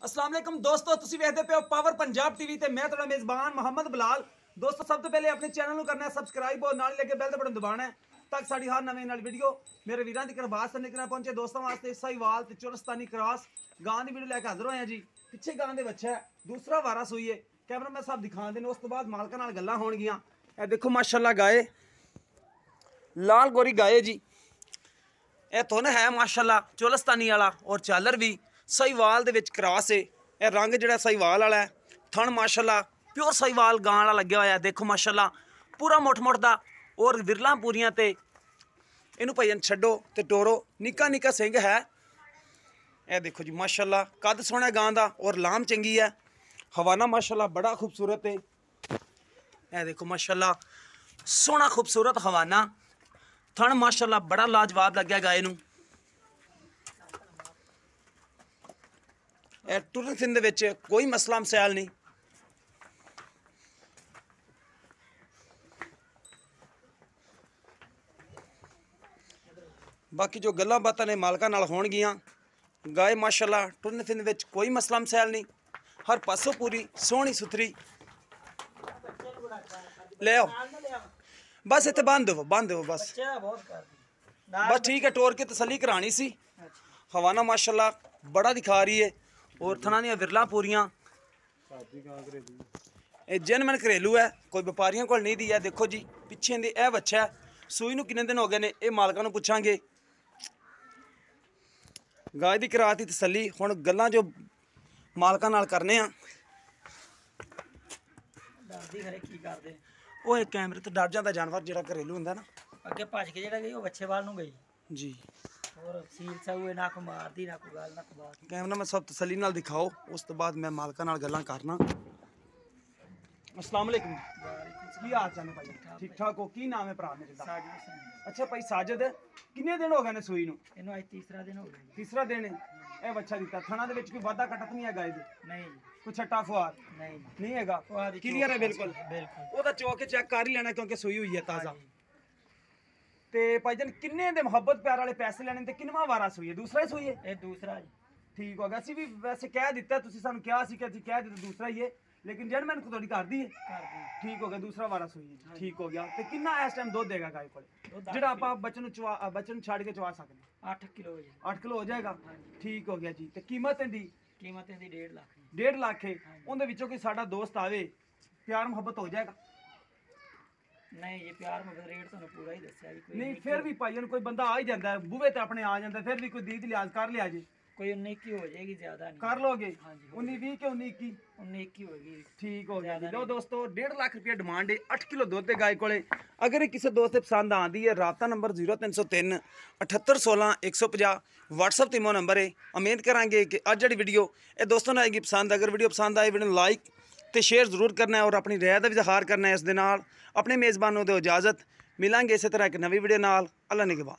अस्सलाम वालेकुम दोस्तों, तुसी वेखदे पे हो पावर पंजाब टीवी ते मैं तुहाडा मेज़बान मोहम्मद बिलाल। दोस्तों सब तो पहले अपने चैनल को करना है सबसक्राइब और नाल लगे बेल दा बटन दबाना है ताकि साडी हर नवी नाल वीडियो मेरे वीरां दी बात करने करना पहुंचे। दोस्तों वास्ते साहिवाल ते चुरस्तानी क्रॉस गां दी वीडियो लेके हाजिर होए जी। पिछे गां दे बच्चा है, दूसरा वारा सूई है, कैमरा मैं सब दिखा देने। उस तो बाद मालकां नाल गल्लां होणगियां। ए देखो माशाल्लाह गाय लाल गोरी गाय जी। ਇਹ ਧੁਨ ਹੈ ਮਾਸ਼ਾਅੱਲਾ ਚੋਲਸਤਾਨੀ ਵਾਲਾ ਔਰ ਚਾਲਰ ਵੀ ਸਾਹੀਵਾਲ ਦੇ ਵਿੱਚ ਕਰਾਸ ਹੈ। ਇਹ ਰੰਗ ਜਿਹੜਾ ਸਾਹੀਵਾਲ ਵਾਲਾ ਹੈ, ਥਣ ਮਾਸ਼ਾਅੱਲਾ ਪਿਓਰ ਸਾਹੀਵਾਲ ਗਾਂ ਵਾਲਾ ਲੱਗਿਆ ਹੋਇਆ। ਦੇਖੋ ਮਾਸ਼ਾਅੱਲਾ ਪੂਰਾ ਮੁੱਠ ਦਾ ਔਰ ਵਿਰਲਾਂ ਪੂਰੀਆਂ ਤੇ ਇਹਨੂੰ ਭਜਨ ਛੱਡੋ ਤੇ ਟੋਰੋ। ਨਿੱਕਾ ਨਿੱਕਾ ਸਿੰਘ ਹੈ। ਇਹ ਦੇਖੋ ਜੀ ਮਾਸ਼ਾਅੱਲਾ ਕੱਦ ਸੋਹਣਾ ਗਾਂ ਦਾ ਔਰ ਲਾਮ ਚੰਗੀ ਹੈ। ਹਵਾਨਾ ਮਾਸ਼ਾਅੱਲਾ ਬੜਾ ਖੂਬਸੂਰਤ ਹੈ। ਇਹ ਦੇਖੋ ਮਾਸ਼ਾਅੱਲਾ ਸੋਹਣਾ ਖੂਬਸੂਰਤ ਹਵਾਨਾ। थण माशाल्लाह बड़ा लाजवाब लग्या गाय नूं। टुरन सिंह दे विच कोई मसला मसैल नहीं। बाकी जो गल्लां बातां ने मालकां नाल होणगियां। गाय माशाल्लाह टुरन सिंह दे विच कोई मसला मसैल नहीं। हर पासों पूरी सोहनी सुथरी। ले आओ बस इतने बंद हो बस ठीक है। टोर के तसली करानी सी। हवाना माशाल्लाह बड़ा दिखा रही है और थना दी विरला पूरियां। जनमन घरेलू है, कोई व्यापारियों को नहीं दी है। देखो जी पिछे दे ए बच्चा है। सूई नूं कितने दिन हो गए ने, ये मालकां नूं पुछांगे। गाय दी कराती तसली हुण गल्लां जो मालकां नाल करने आ। ਉਹ ਇੱਕ ਕੈਮਰੇ ਤੋਂ ਡਰ ਜਾਂਦਾ ਜਾਨਵਰ ਜਿਹੜਾ ਘਰੇਲੂ ਹੁੰਦਾ ਨਾ। ਅੱਗੇ ਭੱਜ ਕੇ ਜਿਹੜਾ ਗਈ ਉਹ ਬੱਚੇ ਵਾਲ ਨੂੰ ਗਈ ਜੀ। ਹੋਰ ਸੀਲ ਸਾਊ ਨਾ ਕੋ ਮਾਰਦੀ ਨਾ ਕੋ ਗੱਲ ਨਾ ਕੋ ਬਾਤ। ਕੈਮਰਾ ਮੈਂ ਸਭ ਤਸੱਲੀ ਨਾਲ ਦਿਖਾਓ, ਉਸ ਤੋਂ ਬਾਅਦ ਮੈਂ ਮਾਲਕਾਂ ਨਾਲ ਗੱਲਾਂ ਕਰਨਾ। अस्सलाम वालेकुम। ਕੀ ਹਾਲ ਚਾਲ ਨੇ ਭਾਈ? ਠੀਕ ਠਾਕ ਹੋ? ਕੀ ਨਾਮ ਹੈ ਭਰਾ ਮੇਰੇ ਦਾ? ਸਾਜਿਦ। ਅੱਛਾ ਭਾਈ ਸਾਜਿਦ, ਕਿੰਨੇ ਦਿਨ ਹੋ ਗਏ ਨੇ ਸੂਈ ਨੂੰ? ਇਹਨੂੰ ਅੱਜ ਤੀਸਰਾ ਦਿਨ ਹੋ ਗਿਆ। ਤੀਸਰਾ ਦਿਨ ਹੈ। ਇਹ ਬੱਚਾ ਦਿੱਤਾ ਥਣਾ ਦੇ ਵਿੱਚ ਕੋਈ ਵਾਧਾ ਕਟਤ ਨਹੀਂ ਹੈ ਗਾਇ ਦੇ? ਨਹੀਂ ਕੋਈ ਛੱਟਾ ਫੁਆਰ ਨਹੀਂ ਹੈਗਾ, ਕਲੀਅਰ ਹੈ ਬਿਲਕੁਲ। ਉਹ ਤਾਂ ਚੌਕ ਕੇ ਚੈੱਕ ਕਰ ਹੀ ਲੈਣਾ ਕਿਉਂਕਿ ਸੂਈ ਹੋਈ ਹੈ ਤਾਜ਼ਾ। ਤੇ ਭਾਈਜਾਨ ਕਿੰਨੇ ਦੇ ਮੁਹੱਬਤ ਪਿਆਰ ਵਾਲੇ ਪੈਸੇ ਲੈਣੇ ਤੇ ਕਿੰਨਵਾਂ ਵਾਰਾ ਸੂਈ ਹੈ? ਦੂਸਰਾ ਹੀ ਸੂਈ ਹੈ? ਇਹ ਦੂਸਰਾ ਜੀ। ਠੀਕ ਹੋ ਗਿਆ। ਅਸੀਂ ਵੀ ਵੈਸੇ ਕਹਿ ਦਿੱਤਾ, ਤੁਸੀਂ ਸਾਨੂੰ ਕਿਹਾ ਸੀ ਕਿ ਅਸੀਂ ਕਹਿ ਦਿੱਤਾ ਦੂਸਰਾ ਹੀ ਹੈ, ਲੇਕਿਨ ਜਨ ਮੈਨੂੰ ਤੁਹਾਡੀ ਕਰਦੀ ਹੈ। ਠੀਕ ਹੋ ਗਿਆ, ਦੂਸਰਾ ਵਾਰਾ ਸੂਈ ਹੈ। ਠੀਕ ਹੋ ਗਿਆ। ਤੇ ਕਿੰਨਾ ਇਸ ਟਾਈਮ ਦੁੱਧ ਦੇਗਾ ਗਾय ਕੋਲ ਜਿਹੜਾ ਆਪਾਂ ਬੱਚਨ ਨੂੰ ਛੱਡ ਕੇ ਚਵਾ ਸਕਦੇ? 8 ਕਿਲੋ ਜੀ। 8 ਕਿਲੋ ਹੋ ਜਾਏਗਾ। ਠੀਕ ਹੋ ਗਿਆ ਜੀ। ਤੇ ਕੀਮਤ ਇਹਦੀ? ਕੀਮਤ ਇਹਦੀ 1.5 ਲੱਖ। 1.5 ਲੱਖ ਹੈ। ਉਹਦੇ ਵਿੱਚੋਂ ਕੋਈ ਸਾਡਾ ਦੋਸਤ ਆਵੇ, ਪਿਆਰ ਮੁਹੱਬਤ ਹੋ ਜਾਏਗਾ? ਨਹੀਂ ਜੀ, ਪਿਆਰ ਮੁਹੱਬਤ ਰੇਟ ਤੁਹਾਨੂੰ ਪੂਰਾ ਹੀ ਦੱਸਿਆ ਜੀ। ਕੋਈ ਨਹੀਂ ਫਿਰ ਵੀ ਭਾਈ ਨੂੰ ਕੋਈ ਬੰਦਾ ਆ ਹੀ ਜਾਂਦਾ ਬੂਹੇ ਤੇ ਆਪਣੇ ਆ ਜਾਂਦਾ, ਫਿਰ ਵੀ ਕੋਈ ਦੀਦ ਲਿਆਜ਼ ਕਰ ਲਿਆ ਜੀ। ਕੋਈ 19 ਹੋ ਜਾਏਗੀ, ਜ਼ਿਆਦਾ ਨਹੀਂ ਕਰ ਲੋਗੇ? ਹਾਂਜੀ 19 20 ਕਿ 19 21? 19 ਹੋਏਗੀ। ਠੀਕ ਹੋ ਗਿਆ ਜੀ। ਲੋ ਦੋਸਤੋ 1.5 ਲੱਖ ਰੁਪਏ ਡਿਮਾਂਡ ਹੈ। 8 ਕਿਲੋ ਦੁੱਧ ਦੇ ਗਾय ਕੋਲੇ। ਅਗਰ ਇਹ ਕਿਸੇ ਦੋਸਤ ਤੇ ਪਸੰਦ ਆਂਦੀ ਹੈ, ਰਾਬਤਾ ਨੰਬਰ 0303 7816 150 WhatsApp ਤੇ ਮੋ ਨੰਬਰ ਹੈ। ਉਮੀਦ ਕਰਾਂਗੇ ਕਿ ਅੱਜ ਜਿਹੜੀ ਵੀਡੀਓ ਇਹ ਦੋਸਤਾਂ ਨੂੰ ਆਏਗੀ ਪਸੰਦ। ਅਗਰ ਵੀਡੀਓ ਪਸੰਦ ਆਏ ਵੀਡੀਓ ਨੂੰ ਲਾਈਕ ਤੇ ਸ਼ੇਅਰ ਜ਼ਰੂਰ ਕਰਨਾ ਹੈ ਔਰ ਆਪਣੀ ਰਾਏ ਦਾ ਵੀ ਇਜ਼ਹਾਰ ਕਰਨਾ ਹੈ। ਇਸ ਦੇ ਨਾਲ ਆਪਣੇ ਮੇਜ਼ਬਾਨ ਨੂੰ ਦਿਓ ਇਜਾਜ਼ਤ। ਮਿਲਾਂਗੇ ਇਸੇ ਤਰ੍ਹਾਂ ਇੱਕ ਨਵੀਂ ਵੀਡੀਓ ਨਾਲ। ਅੱਲਾ ਨਿਗਹਿਬਾਨ।